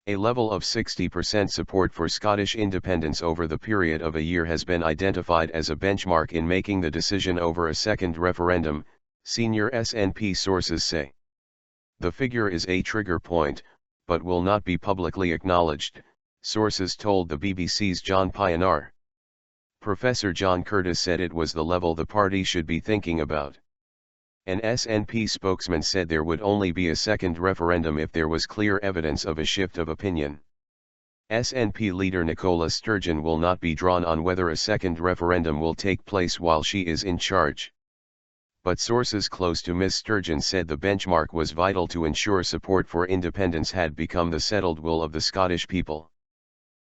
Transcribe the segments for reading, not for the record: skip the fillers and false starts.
A level of 60% support for Scottish independence over the period of a year has been identified as a benchmark in making the decision over a second referendum, senior SNP sources say. The figure is a trigger point, but will not be publicly acknowledged, sources told the BBC's John Pienaar. Professor John Curtice said it was the level the party should be thinking about. An SNP spokesman said there would only be a second referendum if there was clear evidence of a shift of opinion. SNP leader Nicola Sturgeon will not be drawn on whether a second referendum will take place while she is in charge. But sources close to Ms Sturgeon said the benchmark was vital to ensure support for independence had become the settled will of the Scottish people.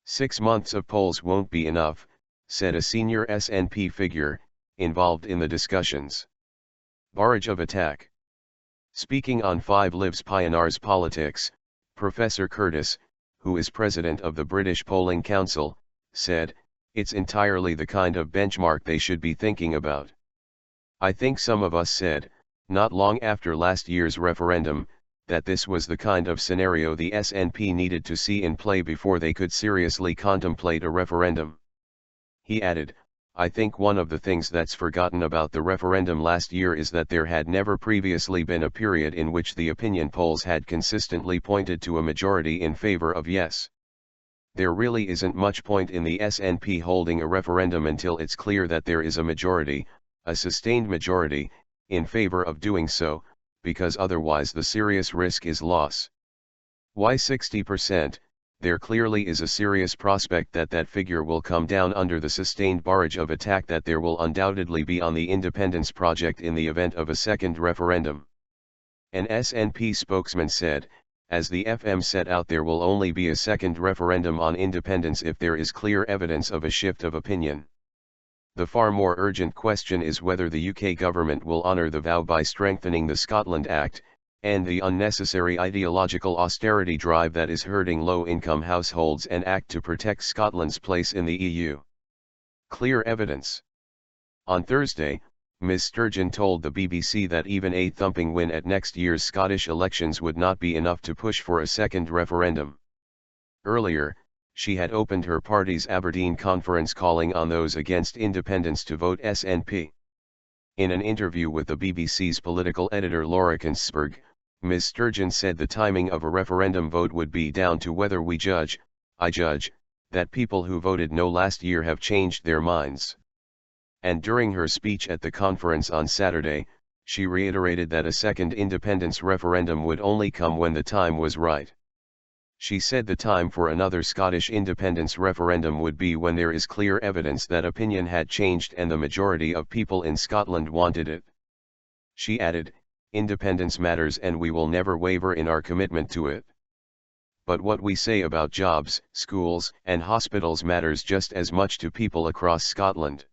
6 months of polls won't be enough, said a senior SNP figure, involved in the discussions. Barrage of attack. Speaking on 5 Lives Pienaar's Politics, Professor Curtice, who is president of the British Polling Council, said, "It's entirely the kind of benchmark they should be thinking about. I think some of us said, not long after last year's referendum, that this was the kind of scenario the SNP needed to see in play before they could seriously contemplate a referendum." He added, "I think one of the things that's forgotten about the referendum last year is that there had never previously been a period in which the opinion polls had consistently pointed to a majority in favor of yes. There really isn't much point in the SNP holding a referendum until it's clear that there is a majority, a sustained majority, in favor of doing so, because otherwise the serious risk is loss. Why 60%? There clearly is a serious prospect that that figure will come down under the sustained barrage of attack that there will undoubtedly be on the independence project in the event of a second referendum." An SNP spokesman said, "As the FM set out, there will only be a second referendum on independence if there is clear evidence of a shift of opinion. The far more urgent question is whether the UK government will honour the vow by strengthening the Scotland Act, and the unnecessary ideological austerity drive that is hurting low-income households and act to protect Scotland's place in the EU. Clear evidence." On Thursday, Ms Sturgeon told the BBC that even a thumping win at next year's Scottish elections would not be enough to push for a second referendum. Earlier, she had opened her party's Aberdeen conference calling on those against independence to vote SNP. In an interview with the BBC's political editor Laura Kinsberg, Ms Sturgeon said the timing of a referendum vote would be down to whether I judge, that people who voted no last year have changed their minds. And during her speech at the conference on Saturday, she reiterated that a second independence referendum would only come when the time was right. She said the time for another Scottish independence referendum would be when there is clear evidence that opinion had changed and the majority of people in Scotland wanted it. She added, "Independence matters and we will never waver in our commitment to it. But what we say about jobs, schools, and hospitals matters just as much to people across Scotland."